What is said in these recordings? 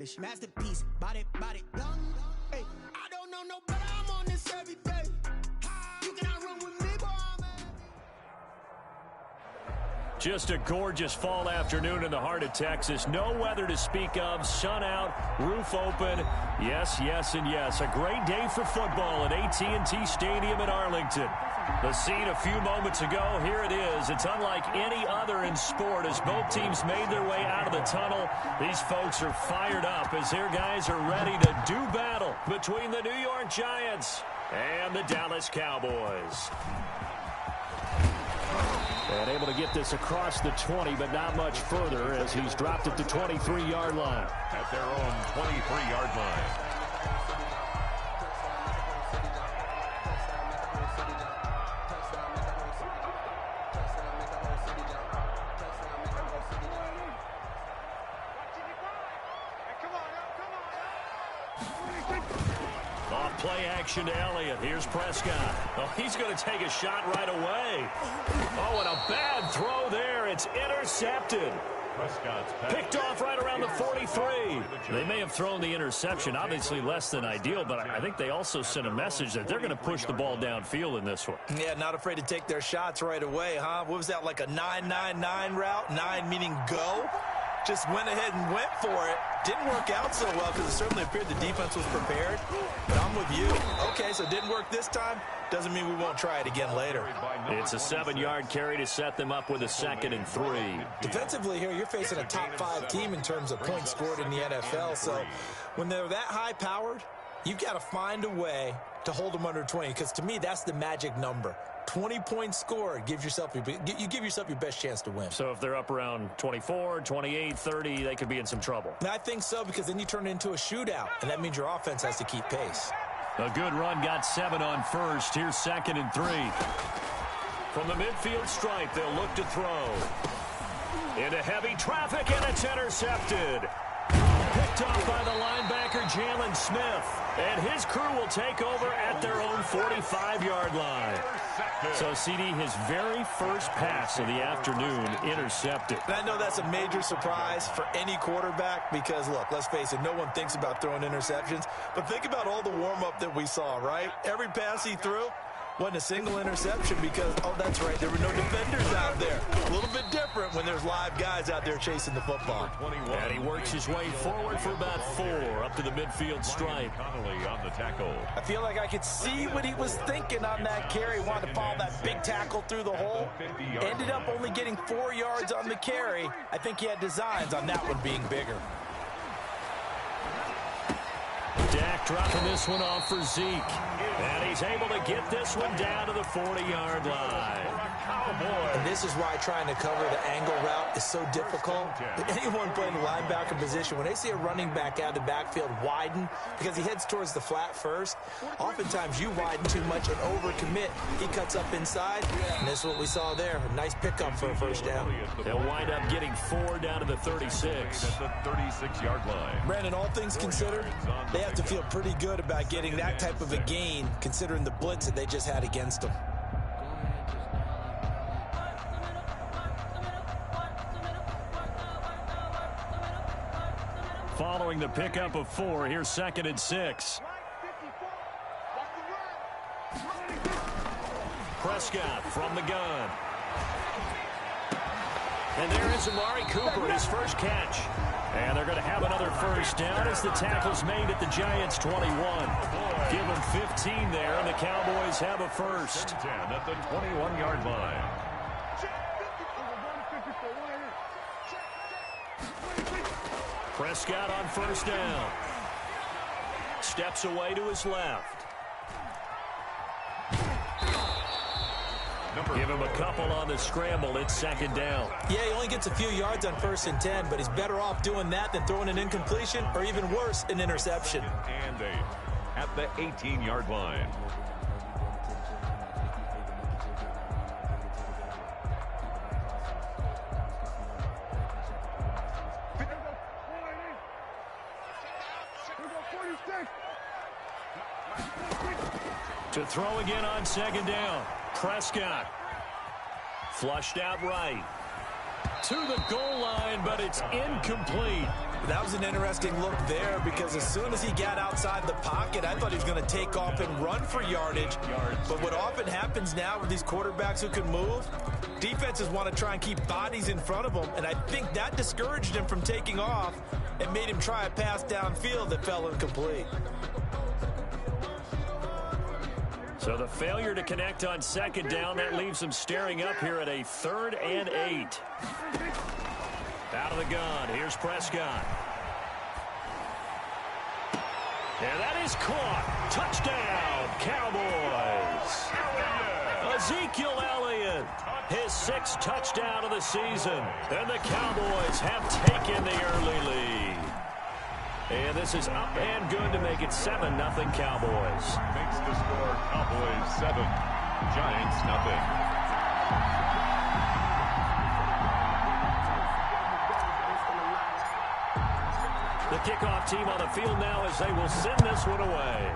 This masterpiece, body, young. Hey, I don't know no better, I'm on this every day. You cannot run with me, boy. Just a gorgeous fall afternoon in the heart of Texas. No weather to speak of. Sun out, roof open. Yes, yes, and yes. A great day for football at AT&T Stadium in Arlington. The scene a few moments ago, here it is. It's unlike any other in sport as both teams made their way out of the tunnel. These folks are fired up as their guys are ready to do battle between the New York Giants and the Dallas Cowboys. And able to get this across the 20, but not much further as he's dropped at the 23-yard line. At their own 23-yard line. Play action to Elliott. Here's Prescott. Oh, he's going to take a shot right away. Oh, and a bad throw there. It's intercepted. Picked off right around the 43. They may have thrown the interception. Obviously less than ideal, but I think they also sent a message that they're going to push the ball downfield in this one. Yeah, not afraid to take their shots right away, huh? What was that, like a 9-9-9 route? 9 meaning go? Just went ahead and went for it. Didn't work out so well because it certainly appeared the defense was prepared. But I'm with you. Okay, so it didn't work this time. Doesn't mean we won't try it again later. It's a 7-yard carry to set them up with a 2nd and 3. Defensively here, you're facing a top 5 team in terms of points scored in the NFL. So when they're that high-powered, you've got to find a way to hold them under 20 because to me, that's the magic number. 20 points scored, you give yourself your best chance to win. So if they're up around 24, 28, 30, they could be in some trouble. And I think so because then you turn it into a shootout, and that means your offense has to keep pace. A good run got 7 on first. Here's 2nd and 3. From the midfield stripe, they'll look to throw. Into heavy traffic, and it's intercepted. Picked off by the linebacker, Jalen Smith. And his crew will take over at their own 45-yard line. So, CD, his very first pass of the afternoon intercepted. And I know that's a major surprise for any quarterback because, look, let's face it, no one thinks about throwing interceptions. But think about all the warm-up that we saw, right? Every pass he threw wasn't a single interception because, oh, that's right, there were no defenders out there. A little bit different when there's live guys out there chasing the football. And he works his way forward for about 4 up to the midfield stripe. Connolly on the tackle. I feel like I could see what he was thinking on that carry. Wanted to follow that big tackle through the hole. Ended up only getting 4 yards on the carry. I think he had designs on that one being bigger. Dak dropping this one off for Zeke. And he's able to get this one down to the 40-yard line. And this is why trying to cover the angle route is so difficult. Anyone playing the linebacker position, when they see a running back out of the backfield widen because he heads towards the flat first, oftentimes you widen too much and overcommit. He cuts up inside, and this is what we saw there. A nice pickup for a first down. They'll wind up getting 4 down to the 36. At the 36-yard line. Brandon, all things considered, they have to feel pretty good about getting that type of a gain considering the blitz that they just had against them. Following the pickup of 4, here's 2nd and 6. Prescott from the gun. And there is Amari Cooper, his first catch. And they're going to have another first down as the tackle's made at the Giants' 21. Give them 15 there, and the Cowboys have a first. 10 at the 21-yard line. Prescott on first down. Steps away to his left. Give him a couple on the scramble. It's 2nd down. Yeah, he only gets a few yards on 1st and 10, but he's better off doing that than throwing an incompletion or even worse, an interception. And 8 at the 18-yard line. To throw again on 2nd down. Prescott. Flushed out right. to the goal line, but it's incomplete. That was an interesting look there because as soon as he got outside the pocket, I thought he was going to take off and run for yardage. But what often happens now with these quarterbacks who can move, defenses want to try and keep bodies in front of them, and I think that discouraged him from taking off and made him try a pass downfield that fell incomplete. So the failure to connect on second down, that leaves him staring up here at a 3rd and 8. Out of the gun, here's Prescott. And that is caught. Touchdown, Cowboys. Ezekiel Elliott, his 6th touchdown of the season. And the Cowboys have taken the early lead. And this is up and good to make it 7-0 Cowboys. Makes the score Cowboys 7, Giants 0. The kickoff team on the field now as they will send this one away.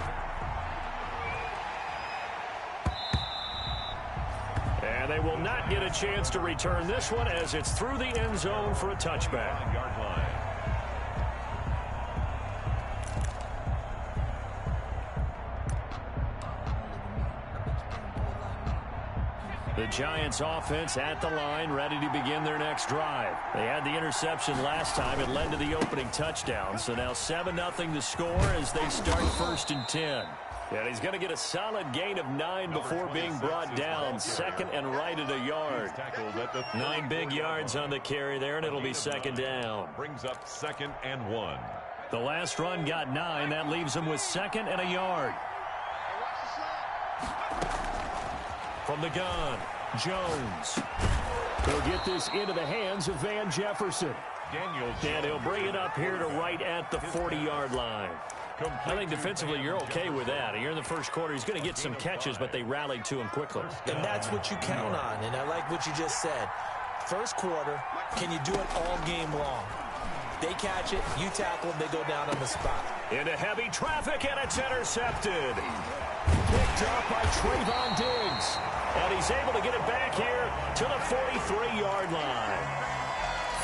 And they will not get a chance to return this one as it's through the end zone for a touchback. Yard line. The Giants offense at the line, ready to begin their next drive. They had the interception last time. It led to the opening touchdown. So now 7-0 to score as they start 1st and 10. And he's going to get a solid gain of 9 before being brought down. 2nd and right at a yard. 9 big yards on the carry there, and it'll be 2nd down. Brings up 2nd and 1. The last run got 9. That leaves him with 2nd and a yard. From the gun, Jones. He'll get this into the hands of Van Jefferson. And he'll bring it up here to right at the 40-yard line. I think defensively you're okay with that. Here in the first quarter, he's going to get some catches, but they rallied to him quickly. And that's what you count on, and I like what you just said. First quarter, can you do it all game long? They catch it, you tackle them, they go down on the spot. Into heavy traffic, and it's intercepted. Picked up by Trayvon Diggs. And he's able to get it back here to the 43-yard line.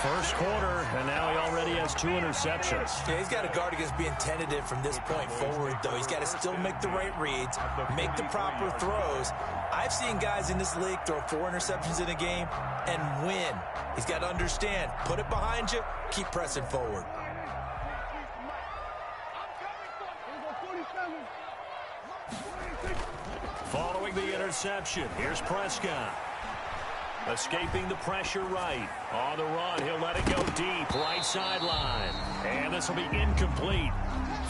First quarter, and now he already has 2 interceptions. Yeah, he's got to guard against being tentative from this point forward, though. He's got to still make the right reads, make the proper throws. I've seen guys in this league throw 4 interceptions in a game and win. He's got to understand, put it behind you, keep pressing forward. Following the interception, here's Prescott. Escaping the pressure right. On the run, he'll let it go deep, right sideline. And this will be incomplete.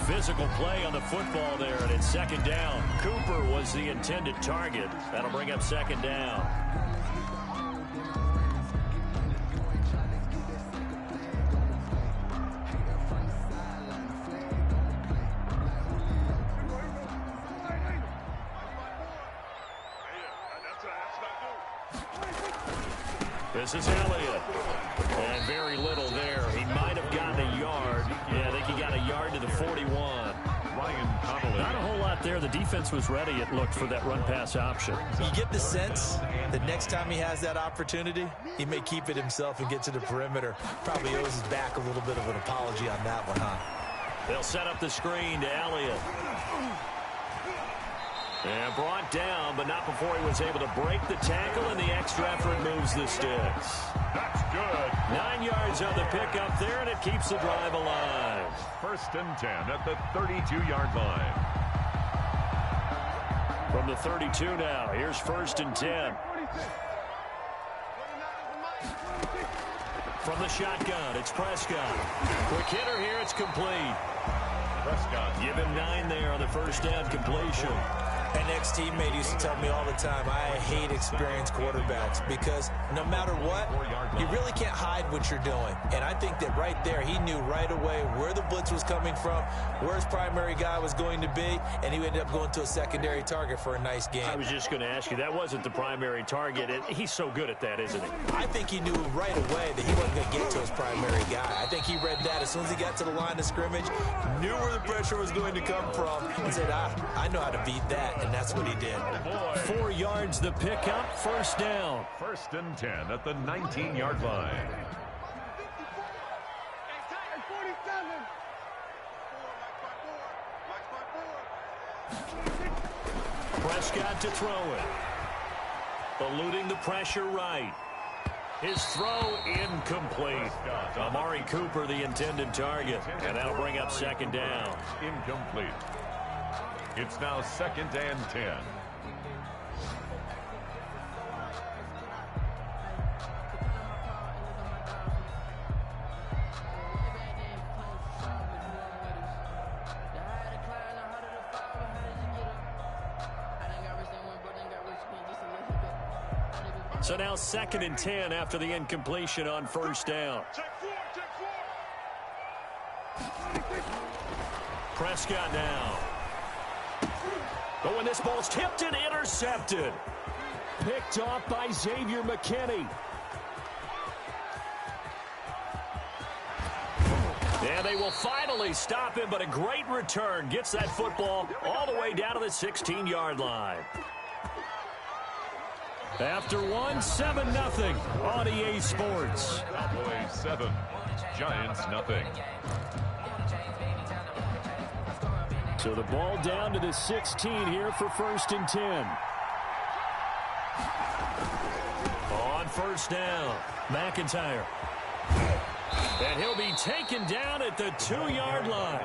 Physical play on the football there, and it's 2nd down. Cooper was the intended target. That'll bring up 2nd down. This is Elliott. And very little there. He might have gotten a yard. Yeah, I think he got a yard to the 41. Ryan Connolly. Not a whole lot there. The defense was ready, it looked, for that run-pass option. You get the sense that next time he has that opportunity, he may keep it himself and get to the perimeter. Probably owes his back a little bit of an apology on that one, huh? They'll set up the screen to Elliott. And brought down, but not before he was able to break the tackle, and the extra effort moves the sticks. That's good. 9 yards on the pickup there, and it keeps the drive alive. 1st and 10 at the 32-yard line. From the 32 now, here's 1st and 10. From the shotgun, it's Prescott. Quick hitter here, it's complete. Prescott. Give him 9 there on the first down completion. An ex-teammate used to tell me all the time, I hate experienced quarterbacks because no matter what, you really can't hide what you're doing. And I think that right there, he knew right away where the blitz was coming from, where his primary guy was going to be, and he ended up going to a secondary target for a nice game. I was just going to ask you, that wasn't the primary target. He's so good at that, isn't he? I think he knew right away that he wasn't going to get to his primary guy. I think he read that as soon as he got to the line of scrimmage, knew where the pressure was going to come from, and said, I know how to beat that. and that's what he did. 4 yards the pickup, first down. 1st and 10 at the 19-yard line. Prescott to throw it. Eluding the pressure right. His throw incomplete. Amari Cooper the intended target, and that'll bring up 2nd down. Incomplete. It's now 2nd and 10. So now 2nd and 10 after the incompletion on 1st down. Prescott now. Oh, and this ball's tipped and intercepted. Picked off by Xavier McKinney. And they will finally stop him, but a great return. Gets that football all the way down to the 16-yard line. After 7-0 on EA Sports. Cowboys 7, Giants nothing. So the ball down to the 16 here for 1st and 10. On 1st down, McIntyre. And he'll be taken down at the 2-yard line.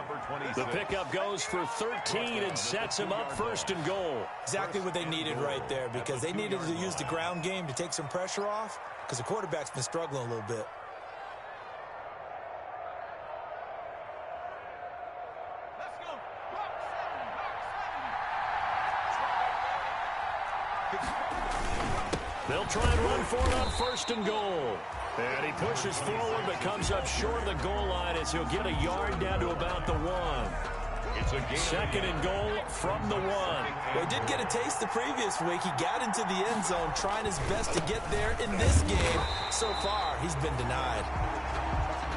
The pickup goes for 13 and sets him up 1st and goal. Exactly what they needed right there, because they needed to use the ground game to take some pressure off, because the quarterback's been struggling a little bit. They'll try and run for it on 1st and goal. And he pushes forward but comes up short of the goal line as he'll get a yard down to about the 1. It's a game. 2nd and goal from the 1. Well, he did get a taste the previous week. He got into the end zone trying his best to get there in this game. So far, he's been denied.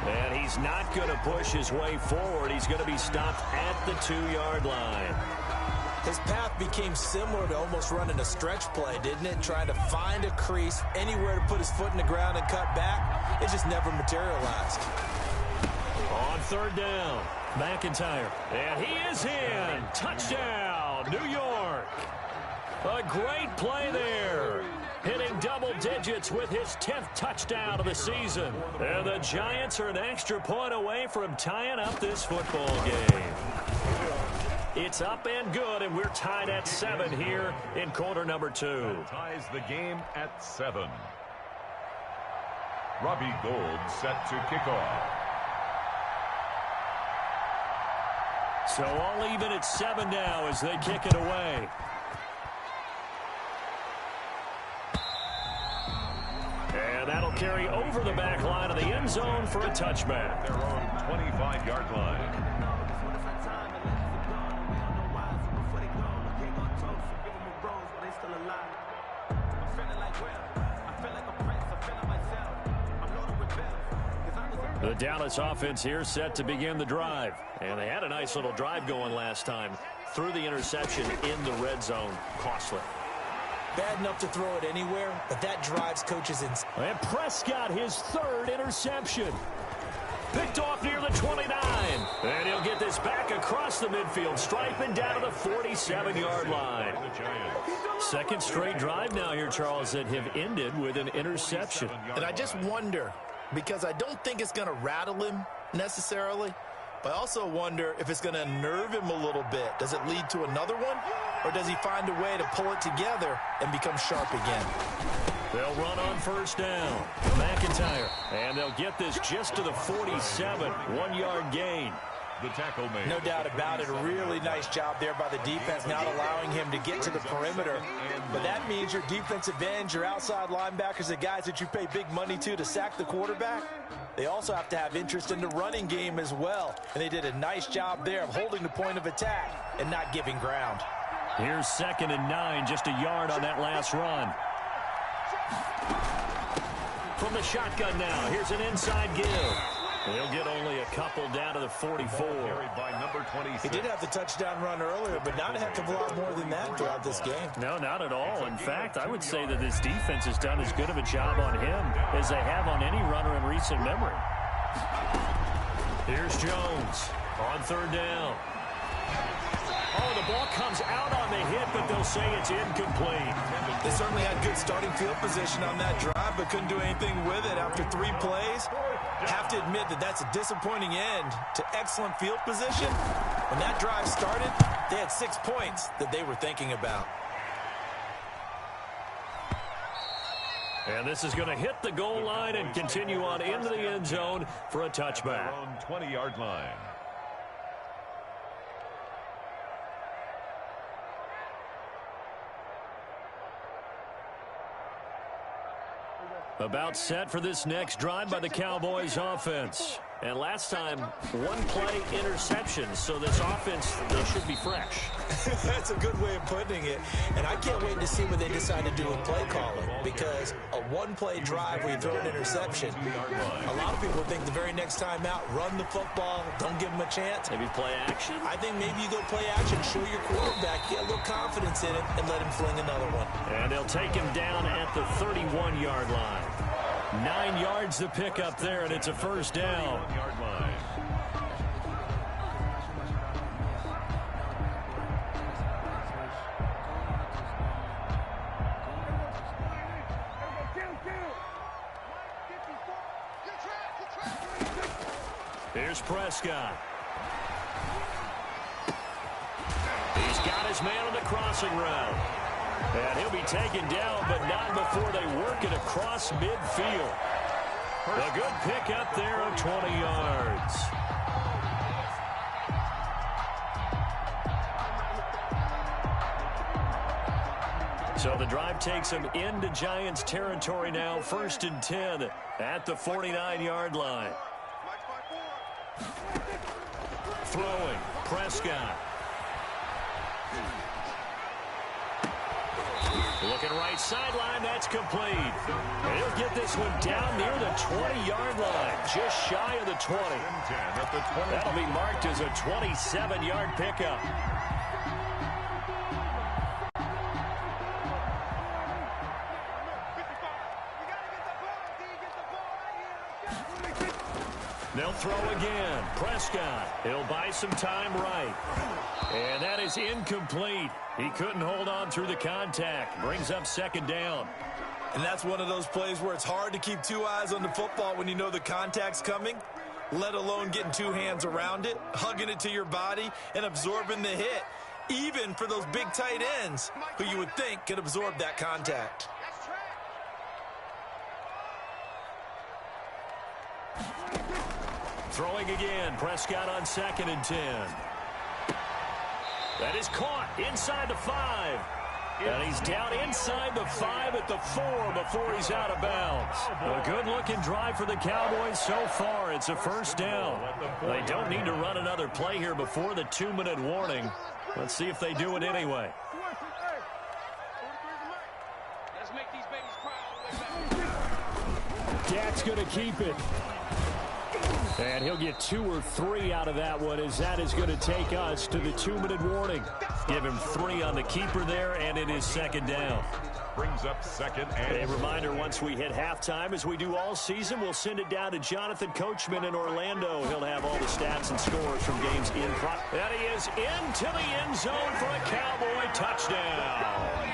And he's not going to push his way forward. He's going to be stopped at the 2-yard line. His path became similar to almost running a stretch play, didn't it? Trying to find a crease, anywhere to put his foot in the ground and cut back. It just never materialized. On 3rd down, McIntyre. And he is in. Touchdown, New York. A great play there. Hitting double digits with his 10th touchdown of the season. And the Giants are an extra point away from tying up this football game. It's up and good, and we're tied at 7 here in quarter number 2. That ties the game at 7. Robbie Gould set to kick off. So all even at 7 now as they kick it away. And that'll carry over the back line of the end zone for a touchback. Their own 25-yard line. The Dallas offense here set to begin the drive. And they had a nice little drive going last time. Threw the interception in the red zone. Costly. Bad enough to throw it anywhere, but that drives coaches in. And Prescott, his 3rd interception. Picked off near the 29. And he'll get this back across the midfield stripe and down to the 47-yard line. 2nd straight drive now here, Charles, that have ended with an interception. And I just wonder, because I don't think it's going to rattle him necessarily, but I also wonder if it's going to unnerve him a little bit. Does it lead to another one, or does he find a way to pull it together and become sharp again? They'll run on 1st down. McIntyre. And they'll get this just to the 47. 1-yard gain. The tackle made. No doubt about it. A really nice job there by the defense, not allowing him to get to the perimeter. But that means your defensive ends, your outside linebackers, the guys that you pay big money to sack the quarterback, they also have to have interest in the running game as well. And they did a nice job there of holding the point of attack and not giving ground. Here's 2nd and 9, just a yard on that last run. From the shotgun now, here's an inside give. They'll get only a couple down to the 44. Carried by number 26. He did have the touchdown run earlier, but not a heck of a lot more than that throughout this game. No, not at all. In fact, I would say that this defense has done as good of a job on him as they have on any runner in recent memory. Here's Jones on third down. Oh, the ball comes out on the hit, but they'll say it's incomplete. They certainly had good starting field position on that drive, but couldn't do anything with it after 3 plays. Have to admit that that's a disappointing end to excellent field position. When that drive started, they had 6 points that they were thinking about. And this is going to hit the goal line and continue on into the end zone for a touchback. On 20-yard line. About set for this next drive by the Cowboys offense. And last time, 1-play interception. So this offense, they should be fresh. That's a good way of putting it. And I can't wait to see what they decide to do with play calling. Because a 1-play drive where you throw an interception, a lot of people think the very next time out, run the football, don't give them a chance. Maybe play action? I think maybe you go play action, show your quarterback, get a little confidence in it, and let him fling another one. And they'll take him down at the 31-yard line. 9 yards to pick up there, and it's a first down. Yard line. Here's Prescott. He's got his man on the crossing route. And he'll be taken down, but not before they work it across midfield. A good pick up there of 20 yards. So the drive takes them into Giants territory now, 1st and 10 at the 49-yard line. Throwing, Prescott. Looking right sideline, that's complete. And he'll get this one down near the 20-yard line, just shy of the 20. That'll be marked as a 27-yard pickup. They'll throw again. Prescott, he'll buy some time right. And that is incomplete. He couldn't hold on through the contact. Brings up 2nd down. And that's one of those plays where it's hard to keep 2 eyes on the football when you know the contact's coming, let alone getting 2 hands around it, hugging it to your body, and absorbing the hit, even for those big tight ends who you would think could absorb that contact. Throwing again. Prescott on 2nd and 10. That is caught inside the 5. And he's down inside the 5 at the 4 before he's out of bounds. A good-looking drive for the Cowboys so far. It's a first down. They don't need to run another play here before the 2-minute warning. Let's see if they do it anyway. Dak's going to keep it. And he'll get 2 or 3 out of that one, as that is going to take us to the 2-minute warning. Give him 3 on the keeper there, and it is 2nd down. Brings up 2nd and A reminder, once we hit halftime, as we do all season, we'll send it down to Jonathan Coachman in Orlando. He'll have all the stats and scores from games in front. And he is into the end zone for a Cowboy touchdown.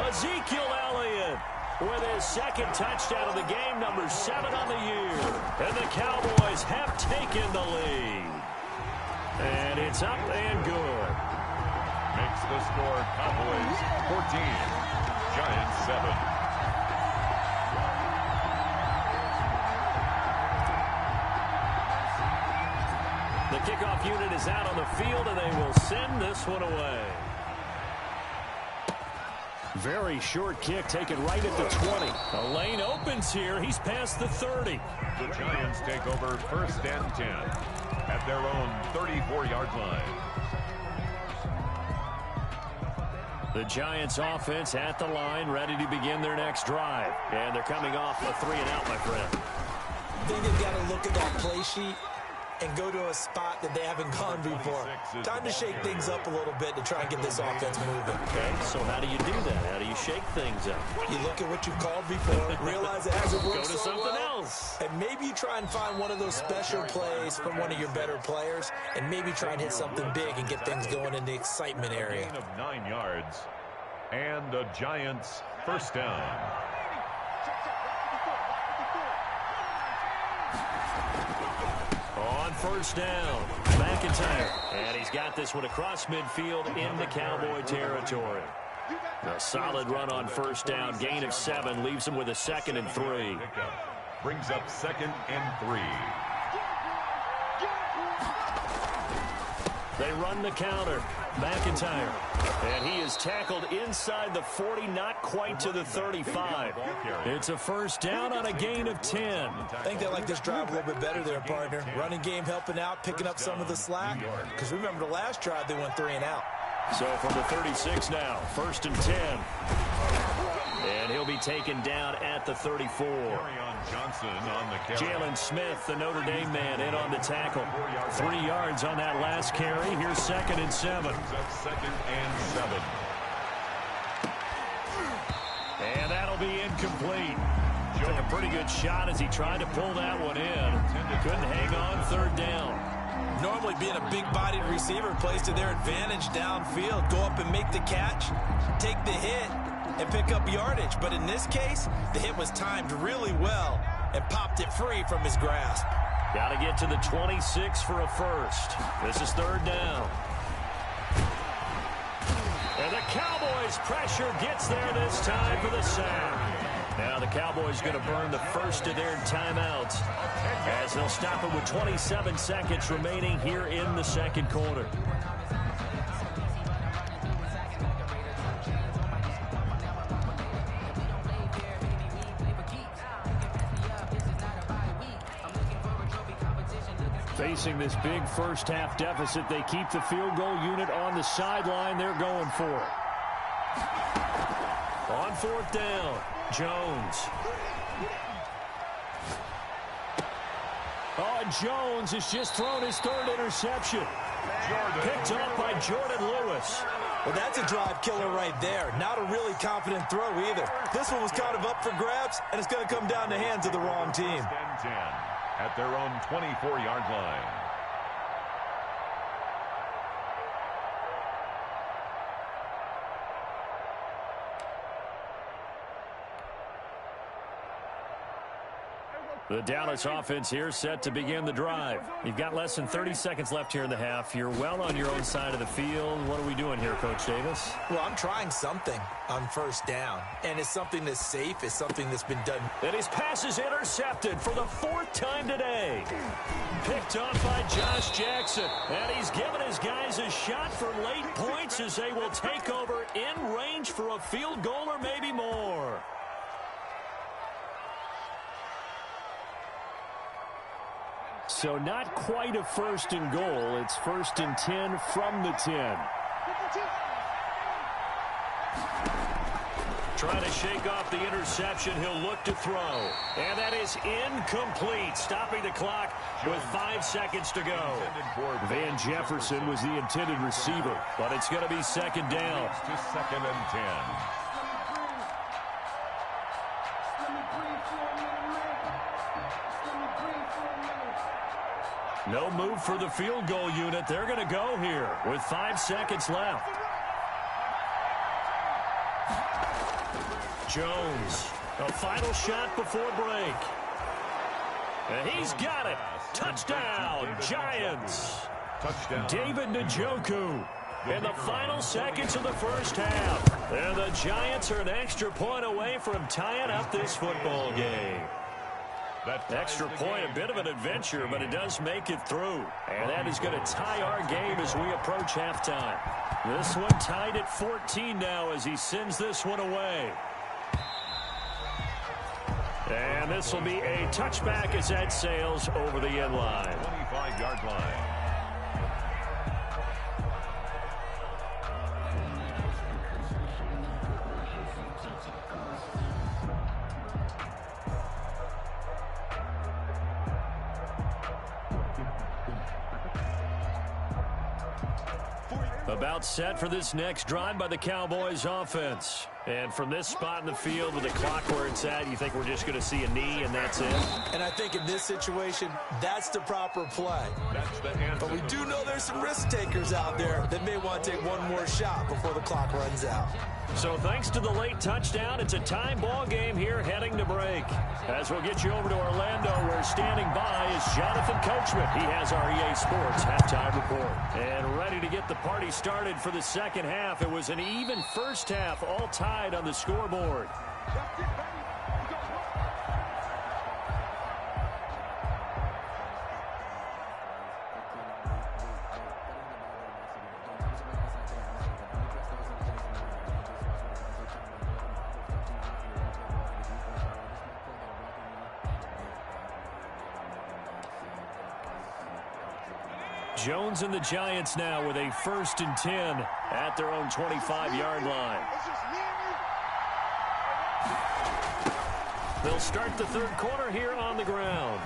Ezekiel Elliott with his 2nd touchdown of the game, number 7 on the year. And the Cowboys have taken the lead. And it's up and good. makes the score Cowboys 14, Giants 7. The kickoff unit is out on the field, and they will send this one away. Very short kick taken right at the 20. A lane opens here. He's past the 30. The Giants take over 1st and 10 at their own 34-yard line. The Giants offense at the line, ready to begin their next drive. And they're coming off a 3-and-out, my friend. I think they've got to look at that play sheet and go to a spot that they haven't gone before. Time to shake things up a little bit to try and get this offense moving. Okay, so how do you do that? How do you shake things up? You look at what you've called before, realize it hasn't worked Go to so something well, else. and maybe you try and find one of those special plays from one of your better players, and maybe try and hit something big and get things going in the excitement area. Gain of 9 yards, and the Giants first down. On first down, McIntyre. And he's got this one across midfield into Cowboy territory. A solid run on first down. Gain of 7 leaves him with a 2nd and 3. Brings up 2nd and 3. They run the counter. McIntyre. And he is tackled inside the 40, not quite to the 35. It's a first down on a gain of 10. I think they like this drive a little bit better there, partner. Running game helping out, picking up some of the slack. Because remember the last drive, they went 3 and out. So from the 36 now, 1st and 10. And he'll be taken down at the 34. Johnson on the carry. Jalen Smith, the Notre Dame man, in on the tackle. 3 yards on that last carry. Here's 2nd and 7. 2nd and 7. And that'll be incomplete. Took a pretty good shot as he tried to pull that one in. Couldn't hang on 3rd down. Normally being a big-bodied receiver plays to their advantage downfield. Go up and make the catch, take the hit, and pick up yardage. But in this case, the hit was timed really well and popped it free from his grasp. Got to get to the 26 for a first. This is 3rd down. And the Cowboys' pressure gets there this time for the sack. Now the Cowboys going to burn the first of their timeouts as they'll stop it with 27 seconds remaining here in the 2nd quarter. Facing this big first half deficit, they keep the field goal unit on the sideline. They're going for it. On 4th down, Jones. Oh, and Jones has just thrown his 3rd interception. Picked up by Jordan Lewis. Well, that's a drive killer right there. Not a really confident throw either. This one was kind of up for grabs, and it's going to come down the hands of the wrong team. 10 at their own 24-yard line. The Dallas offense here set to begin the drive. You've got less than 30 seconds left here in the half. You're well on your own side of the field. What are we doing here, Coach Davis? Well, I'm trying something on first down, and it's something that's safe. It's something that's been done. And his pass is intercepted for the 4th time today. Picked up by Josh Jackson. And he's given his guys a shot for late points as they will take over in range for a field goal or maybe more. So not quite a 1st and goal. It's 1st and 10 from the 10. Trying to shake off the interception. He'll look to throw. And that is incomplete. Stopping the clock with 5 seconds to go. Van Jefferson was the intended receiver, but it's going to be 2nd down. To 2nd and 10. No move for the field goal unit. They're going to go here with 5 seconds left. Jones, a final shot before break. And he's got it. Touchdown, Giants. Touchdown. David Njoku in the final seconds of the first half. And the Giants are an extra point away from tying up this football game. Extra point, a bit of an adventure, but it does make it through. And that is going to tie our game as we approach halftime. This one tied at 14 now as he sends this one away. And this will be a touchback as that sails over the end line. 25-yard line. About set for this next drive by the Cowboys offense. And from this spot in the field with the clock where it's at, you think we're just going to see a knee and that's it? And I think in this situation, that's the proper play. That's the answer. But we do know there's some risk takers out there that may want to take one more shot before the clock runs out. So thanks to the late touchdown, it's a time ball game here heading to break. As we'll get you over to Orlando, where standing by is Jonathan Coachman. He has our EA Sports halftime report. And ready to get the party started for the second half. It was an even first half, all tied on the scoreboard. Jones and the Giants now with a 1st and 10 at their own 25-yard line. They'll start the third quarter here on the ground.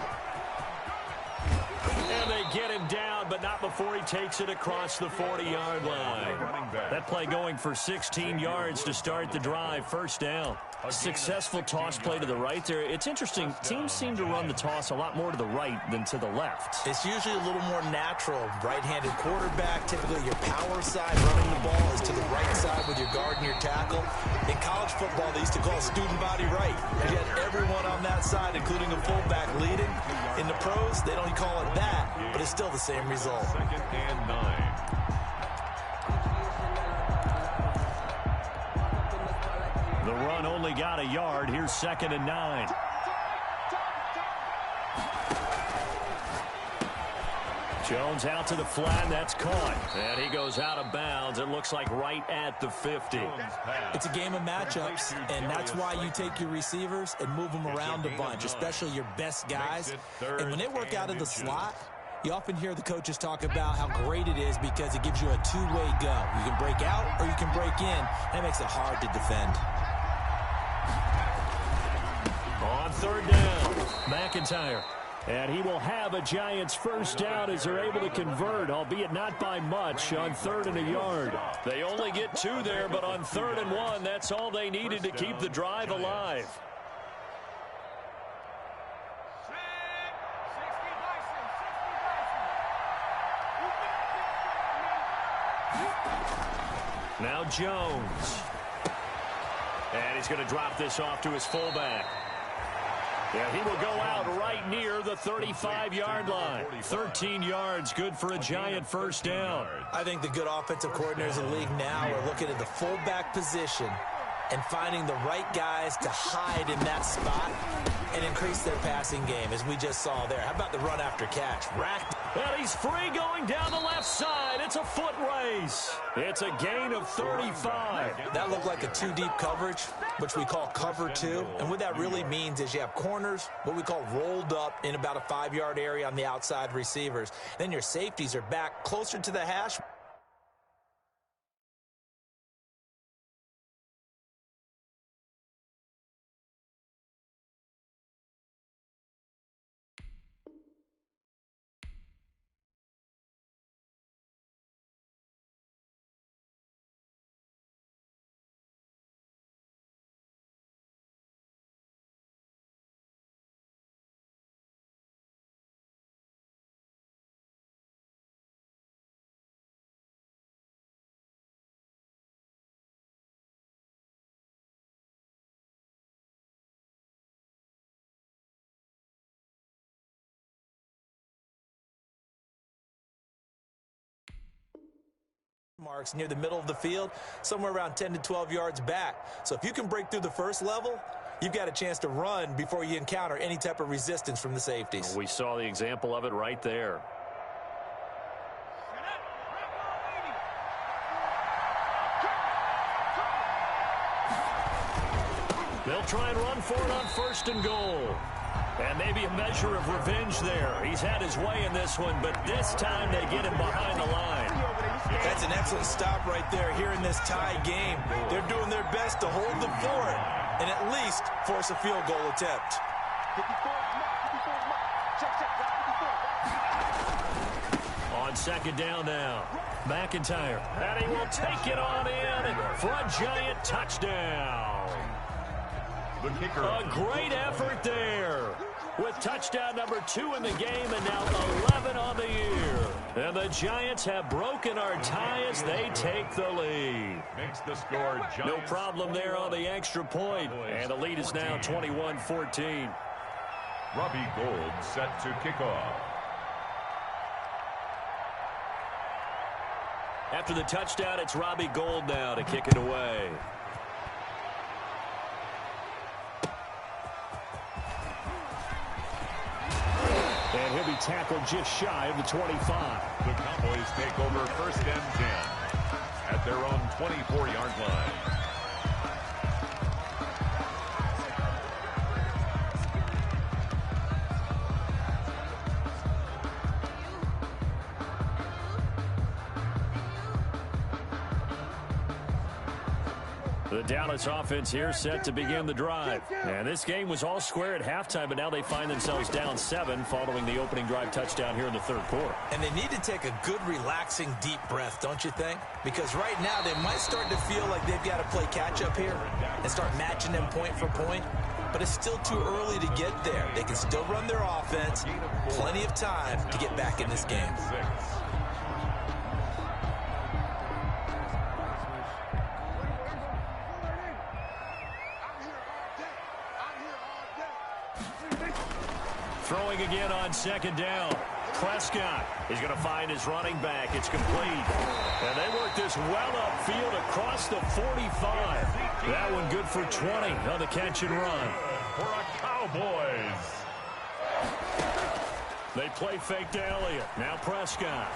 And they get him down, but not before he takes it across the 40-yard line. That play going for 16 yards to start the drive. First down. Successful toss play to the right there. It's interesting. Teams seem to run the toss a lot more to the right than to the left. It's usually a little more natural. Right-handed quarterback, typically your power side running the ball is to the right side with your guard and your tackle. In college football, they used to call student body right. You had everyone on that side, including a fullback leading. In the pros, they don't call it that, but it's still the same result. 2nd and 9. The run only got a yard. Here's 2nd and 9. Jones out to the flat. That's caught. And he goes out of bounds. It looks like right at the 50. It's a game of matchups, and that's why you take your receivers and move them around a bunch, especially your best guys. And when they work out of the slot, you often hear the coaches talk about how great it is because it gives you a two-way go. You can break out or you can break in. That makes it hard to defend. On 3rd down, McIntyre. And he will have a Giants first down as they're able to convert, albeit not by much, on 3rd and a yard. They only get 2 there, but on 3rd and 1, that's all they needed to keep the drive alive. Now Jones. And he's going to drop this off to his fullback. Yeah, he will go out right near the 35-yard line. 13 yards, good for a Giant first down. I think the good offensive coordinators in the league now are looking at the fullback position and finding the right guys to hide in that spot and increase their passing game, as we just saw there. How about the run after catch? Racked. Well, he's free going down the left side. It's a foot race. It's a gain of 35. That looked like a two-deep coverage, which we call cover two. And what that really means is you have corners, what we call rolled up in about a 5-yard area on the outside receivers. Then your safeties are back closer to the hash. Marks near the middle of the field, somewhere around 10 to 12 yards back. So if you can break through the first level, you've got a chance to run before you encounter any type of resistance from the safeties. We saw the example of it right there. They'll try and run for it on 1st and goal. And maybe a measure of revenge there. He's had his way in this one, but this time they get him behind the line. That's an excellent stop right there here in this tie game. They're doing their best to hold the fort and at least force a field goal attempt. On 2nd down now. McIntyre. And he will take it on in for a giant touchdown. The kicker. A great effort there. With touchdown number 2 in the game and now 11 on the year. And the Giants have broken our tie as they take the lead. Makes the score Giants. No problem there on the extra point. And the lead is now 21-14. Robbie Gould set to kick off. After the touchdown, it's Robbie Gould now to kick it away. And he'll be tackled just shy of the 25. The Cowboys take over first and 10 at their own 24-yard line. The Dallas offense here set to begin the drive. And this game was all square at halftime, but now they find themselves down 7 following the opening drive touchdown here in the third quarter. And they need to take a good, relaxing, deep breath, don't you think? Because right now they might start to feel like they've got to play catch-up here and start matching them point for point. But it's still too early to get there. They can still run their offense. Plenty of time to get back in this game. Throwing again on second down. Prescott is going to find his running back. It's complete. And they work this well upfield across the 45. That one good for 20 on the catch and run. For a Cowboys. They play fake to Elliott. Now Prescott.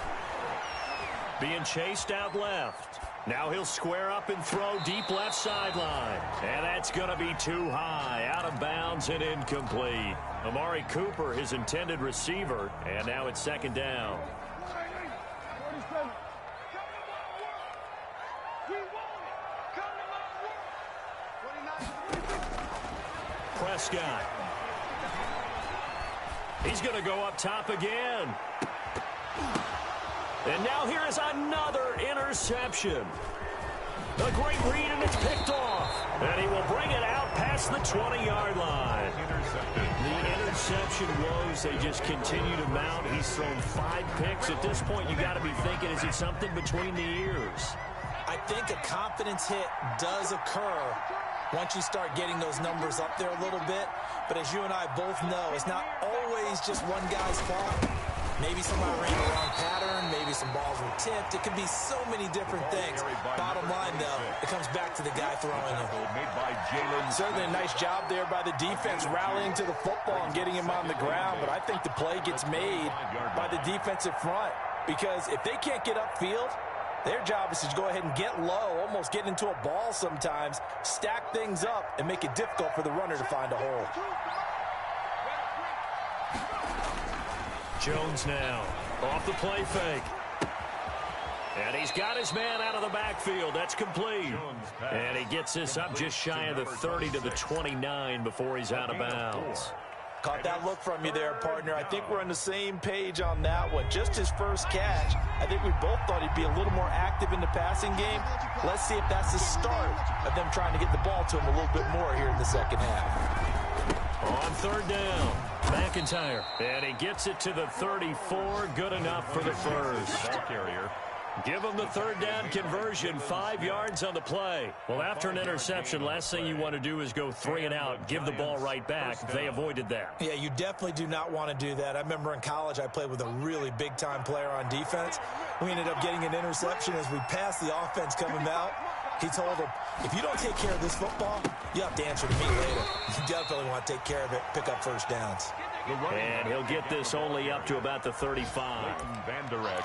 Being chased out left. Now he'll square up and throw deep left sideline. And that's going to be too high. Out of bounds and incomplete. Amari Cooper, his intended receiver. And now it's second down. Prescott. He's going to go up top again. And now here is another interception. A great read, and it's picked off. And he will bring it out past the 20-yard line. The interception woes, they just continue to mount. He's thrown 5 picks. At this point, you got to be thinking, is it something between the ears? I think a confidence hit does occur once you start getting those numbers up there a little bit. But as you and I both know, it's not always just one guy's fault. Maybe somebody ran the wrong pattern. Maybe some balls were tipped. It could be so many different things. Bottom line, though, it comes back to the guy throwing them. Certainly a nice job there by the defense rallying to the football and getting him on the ground. But I think the play gets made by the defensive front. Because if they can't get upfield, their job is to go ahead and get low, almost get into a ball sometimes, stack things up, and make it difficult for the runner to find a hole. Jones now off the play fake. And he's got his man out of the backfield. That's complete. And he gets this up just shy of the 30 to the 29 before he's out of bounds. Caught that look from you there, partner. I think we're on the same page on that one. Just his first catch. I think we both thought he'd be a little more active in the passing game. Let's see if that's the start of them trying to get the ball to him a little bit more here in the second half. On third down, McIntyre. And he gets it to the 34. Good enough for the first. Carrier. Give them the third down conversion, 5 yards on the play. Well, after an interception, last thing you want to do is go 3 and out, give the ball right back. They avoided that. Yeah, you definitely do not want to do that. I remember in college I played with a really big-time player on defense. We ended up getting an interception as we passed the offense coming out. He told him, if you don't take care of this football, you have to answer to me later. You definitely want to take care of it, pick up first downs. And he'll get this only up to about the 35.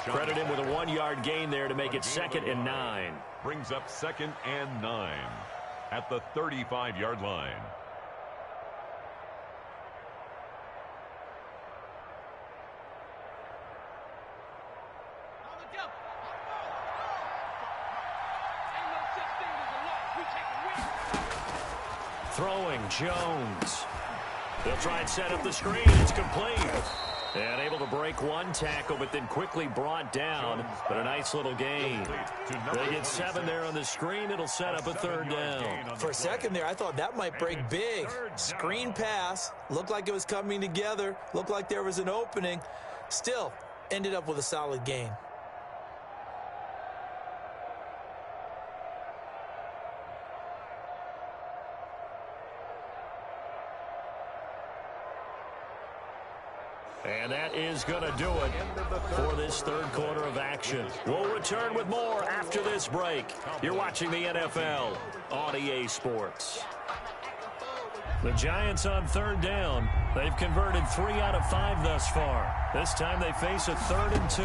Credit him with a 1-yard gain there to make it 2nd and 9. Brings up 2nd and 9 at the 35-yard line. Throwing Jones. They'll try and set up the screen. It's complete. And able to break one tackle, but then quickly brought down. But a nice little gain. They get 7 there on the screen. It'll set up a 3rd down. For a second there, I thought that might break big. Screen pass. Looked like it was coming together. Looked like there was an opening. Still, ended up with a solid gain. And that is going to do it for this 3rd quarter of action. We'll return with more after this break. You're watching the NFL on EA Sports. The Giants on 3rd down. They've converted 3 out of 5 thus far. This time they face a 3rd and 2.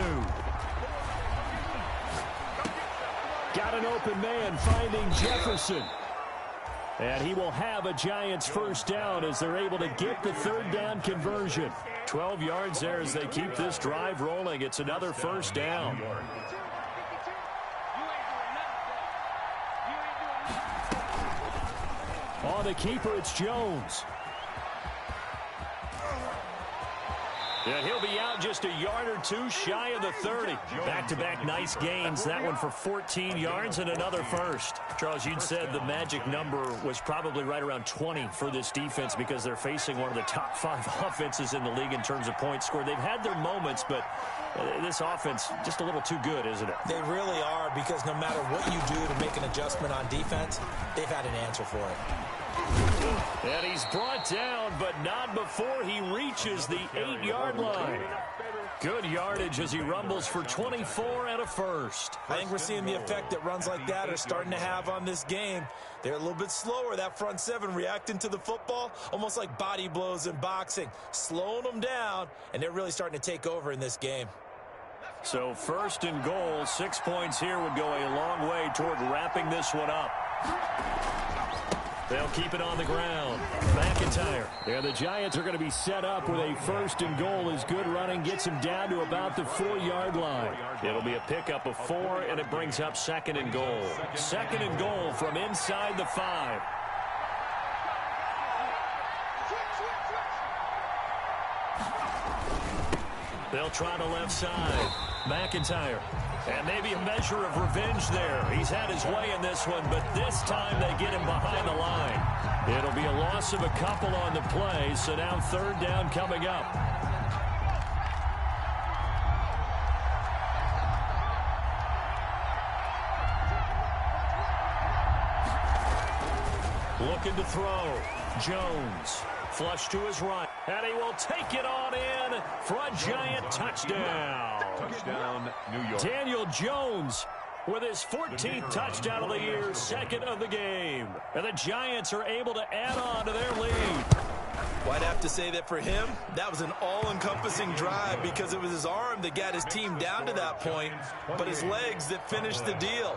Got an open man finding Jefferson. And he will have a Giants 1st down as they're able to get the 3rd down conversion. 12 yards there as they keep this drive rolling. It's another 1st down. On the keeper, it's Jones. Yeah, he'll be out just a yard or 2 shy of the 30. Back-to-back nice gains. That one for 14 yards and another 1st. Charles, you'd said the magic number was probably right around 20 for this defense because they're facing one of the top 5 offenses in the league in terms of points scored. They've had their moments, but this offense just a little too good, isn't it? They really are, because no matter what you do to make an adjustment on defense, they've had an answer for it. And he's brought down, but not before he reaches the 8-yard line. Good yardage as he rumbles for 24 and a 1st. I think we're seeing the effect that runs like that are starting to have on this game. They're a little bit slower, that front 7, reacting to the football, almost like body blows in boxing, slowing them down, and they're really starting to take over in this game. So 1st and goal, 6 points here would go a long way toward wrapping this one up. They'll keep it on the ground. McIntyre. Yeah, the Giants are going to be set up with a 1st and goal as good running gets him down to about the 4-yard line. It'll be a pickup of 4, and it brings up 2nd and goal. 2nd and goal from inside the 5. They'll try the left side. McIntyre. And maybe a measure of revenge there. He's had his way in this one, but this time they get him behind the line. It'll be a loss of a couple on the play, so now 3rd down coming up. Looking to throw. Jones. Flush to his right. And he will take it on in for a Giant touchdown. Touchdown, New York. Daniel Jones with his 14th touchdown of the year, 2nd of the game. And the Giants are able to add on to their lead. Well, I'd have to say that for him, that was an all-encompassing drive because it was his arm that got his team down to that point, but his legs that finished the deal.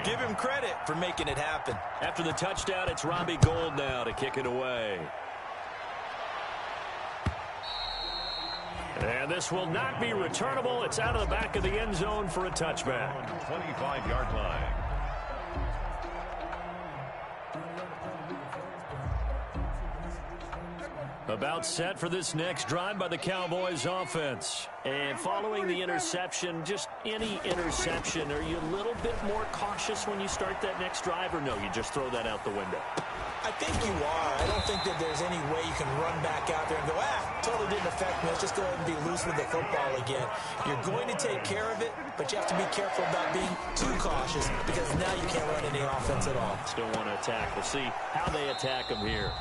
Give him credit for making it happen. After the touchdown, it's Robbie Gould now to kick it away. And this will not be returnable. It's out of the back of the end zone for a touchback. 25-yard line. About set for this next drive by the Cowboys offense. And following the interception, just any interception, are you a little bit more cautious when you start that next drive, or no, you just throw that out the window? I think you are. I don't think that there's any way you can run back out there and go, totally didn't affect me. Let's just go ahead and be loose with the football again. You're going to take care of it, but you have to be careful about being too cautious because now you can't run any offense at all. Still want to attack. We'll see how they attack them here.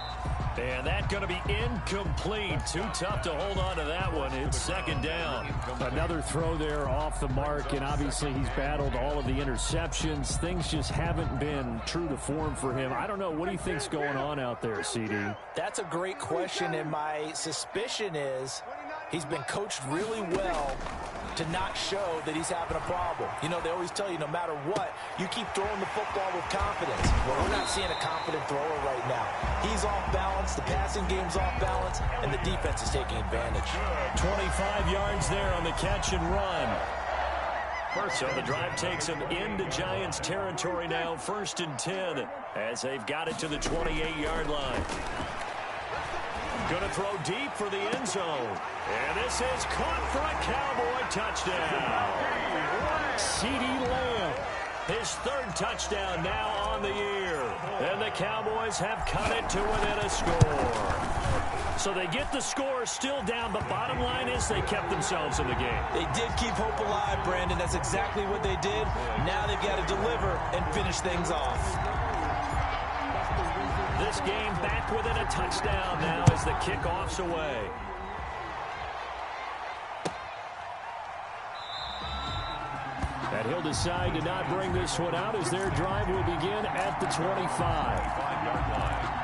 And that's going to be incomplete. Too tough to hold on to that one. It's 2nd down. Another throw there off the mark, and obviously he's battled all of the interceptions. Things just haven't been true to form for him. I don't know. What do you think's going on out there, CD? That's a great question, and my suspicion is he's been coached really well to not show that he's having a problem. You know, they always tell you no matter what, you keep throwing the football with confidence. Well, we're not seeing a confident thrower right now. He's off balance, the passing game's off balance, and the defense is taking advantage. 25 yards there on the catch and run. So the drive takes him into Giants territory now, 1st and 10, as they've got it to the 28-yard line. Going to throw deep for the end zone. And this is caught for a Cowboy touchdown. CeeDee Lamb, his third touchdown now on the year. And the Cowboys have cut it to within a score. So they get the score still down, but bottom line is they kept themselves in the game. They did keep hope alive, Brandon. That's exactly what they did. Now they've got to deliver and finish things off. This game back within a touchdown now as the kickoff's away. And he'll decide to not bring this one out as their drive will begin at the 25-yard line.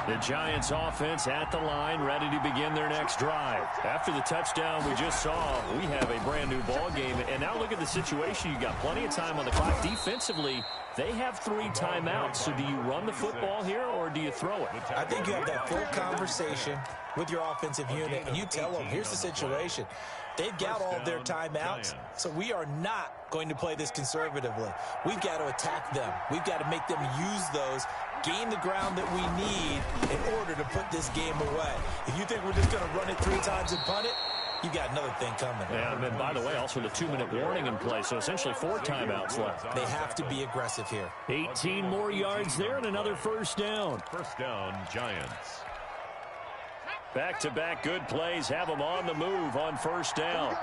The Giants offense at the line, ready to begin their next drive. After the touchdown we just saw, we have a brand new ball game. And now look at the situation. You got plenty of time on the clock. Defensively, they have 3 timeouts. So do you run the football here or do you throw it? I think you have that full conversation with your offensive unit, and you tell them, here's the situation. They've got all their timeouts, so we are not going to play this conservatively. We've got to attack them. We've got to make them use those, gain the ground that we need in order to put this game away. If you think we're just going to run it 3 times and punt it, you got another thing coming. And then, by the way, also the 2-minute warning in play, so essentially 4 timeouts left. They have to be aggressive here. 18 more yards there and another first down. First down, Giants. Back-to-back good plays have them on the move on first down.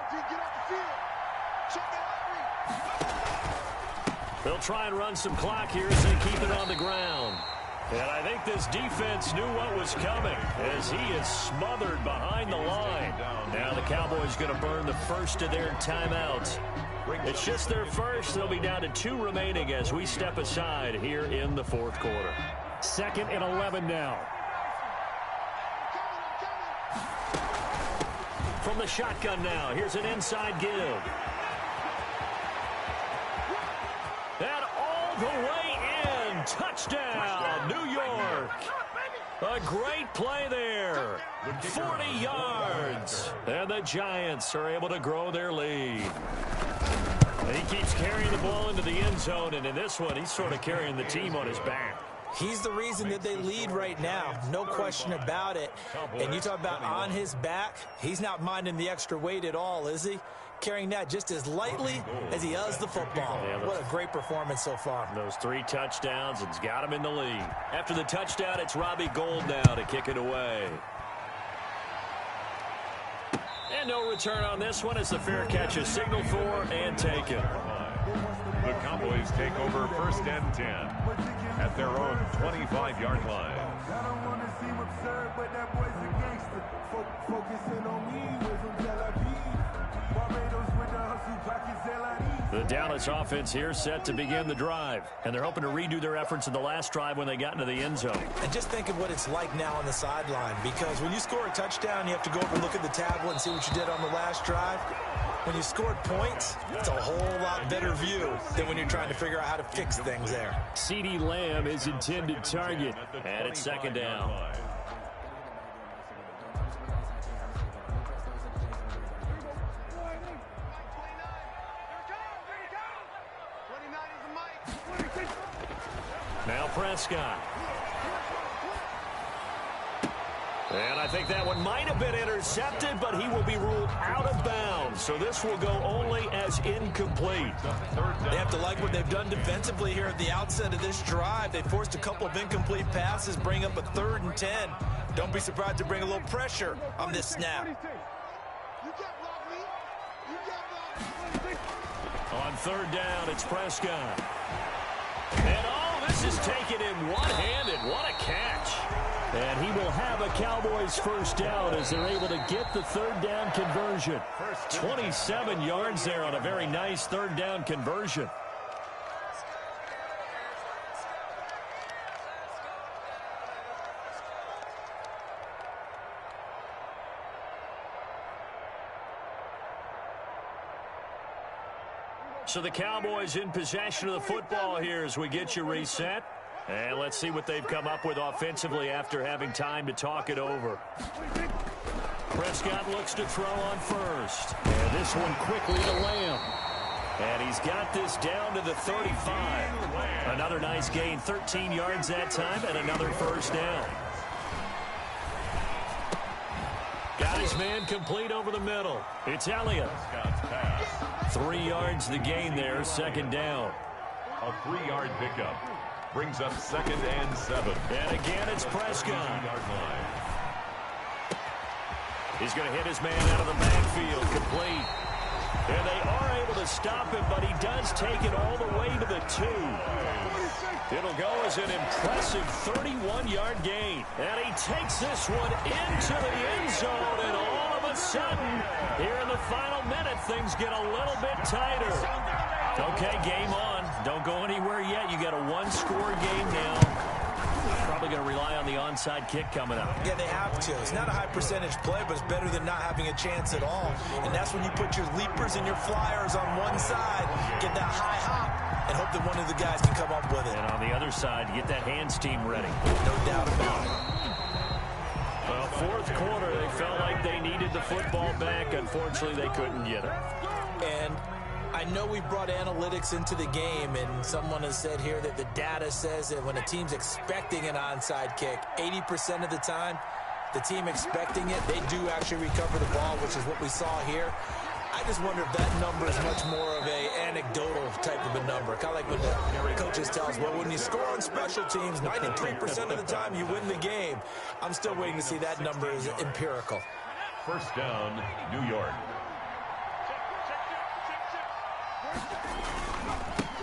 They'll try and run some clock here as they keep it on the ground. And I think this defense knew what was coming as he is smothered behind the line. Now the Cowboys going to burn the first of their timeouts. It's just their first. They'll be down to 2 remaining as we step aside here in the fourth quarter. 2nd and 11 now. From the shotgun now, here's an inside give. And all the way in. Touchdown, New York. A great play there. 40 yards. And the Giants are able to grow their lead. He keeps carrying the ball into the end zone, and in this one, he's sort of carrying the team on his back. He's the reason that they lead right now. No question about it. And you talk about on his back, he's not minding the extra weight at all, is he? Carrying that just as lightly as he does the football. What a great performance so far. Those 3 touchdowns, it's got him in the lead. After the touchdown, it's Robbie Gould now to kick it away. And no return on this one as the fair catch is signaled for and taken. The Cowboys take over first and 10 at their own 25-yard line. I don't want to seem absurd, but that boy's a gangster. Focusing on me, we're from Tel Aviv. Barbados with the hustle, pockets LID. The Dallas offense here set to begin the drive. And they're hoping to redo their efforts in the last drive when they got into the end zone. And just think of what it's like now on the sideline. Because when you score a touchdown, you have to go over and look at the tablet and see what you did on the last drive. When you scored points, it's a whole lot better view than when you're trying to figure out how to fix things there. CeeDee Lamb is intended target, and it's 2nd down. Now Prescott. And I think that one might have been intercepted, but he will be ruled out of bounds. So this will go only as incomplete. They have to like what they've done defensively here at the outset of this drive. They forced a couple of incomplete passes, bring up a 3rd and 10. Don't be surprised to bring a little pressure on this snap. On 3rd down, it's Prescott. And this is taken in one-handed. What a catch. And he will have a Cowboys first down as they're able to get the 3rd down conversion. 27 yards there on a very nice 3rd down conversion. So the Cowboys in possession of the football here as we get you reset. And let's see what they've come up with offensively after having time to talk it over. Prescott looks to throw on first. And this one quickly to Lamb. And he's got this down to the 35. Another nice gain, 13 yards that time, and another first down. Got his man complete over the middle. It's Elliott. 3 yards the gain there, second down. A 3-yard pickup brings up 2nd and 7. And again, it's Prescott. He's going to hit his man out of the backfield, complete. And they are able to stop him, but he does take it all the way to the 2. It'll go as an impressive 31-yard gain. And he takes this one into the end zone, and all of a sudden, here in the final minute, things get a little bit tighter. Okay, game on. Don't go anywhere yet. You got a one-score game now. Probably going to rely on the onside kick coming up. Yeah, they have to. It's not a high-percentage play, but it's better than not having a chance at all. And that's when you put your leapers and your flyers on one side, get that high hop, and hope that one of the guys can come up with it. And on the other side, get that hands team ready. No doubt about it. Well, fourth quarter, they felt like they needed the football back. Unfortunately, they couldn't get it. And I know we brought analytics into the game, and someone has said here that the data says that when a team's expecting an onside kick, 80% of the time, the team expecting it, they do actually recover the ball, which is what we saw here. I just wonder if that number is much more of a anecdotal type of a number. Kind of like when the coaches tell us, well, when you score on special teams, 93% of the time you win the game. I'm still waiting to see that number is empirical. First down, New York.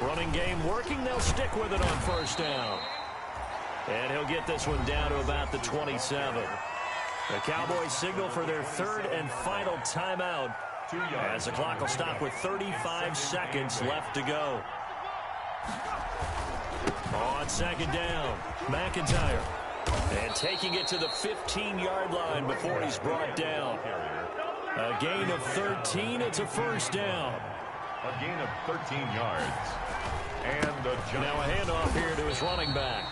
Running game working. They'll stick with it on first down. And he'll get this one down to about the 27. The Cowboys signal for their third and final timeout as the clock will stop with 35 seconds left to go. On second down, McIntyre. And taking it to the 15-yard line before he's brought down. A gain of 13. It's a first down. A gain of 13 yards. And now a handoff here to his running back.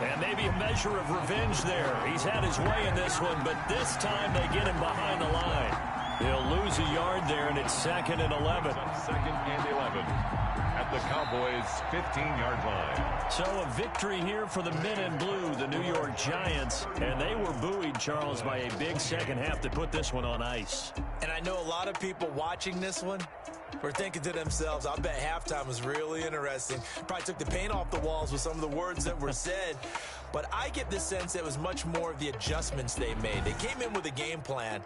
And maybe a measure of revenge there. He's had his way in this one, but this time they get him behind the line. They'll lose a yard there, and it's 2nd and 11. 2nd and 11 at the Cowboys' 15-yard line. So a victory here for the men in blue, the New York Giants. And they were buoyed, Charles, by a big second half to put this one on ice. And I know a lot of people watching this one were thinking to themselves, I bet halftime was really interesting. Probably took the paint off the walls with some of the words that were said. But I get the sense it was much more of the adjustments they made. They came in with a game plan,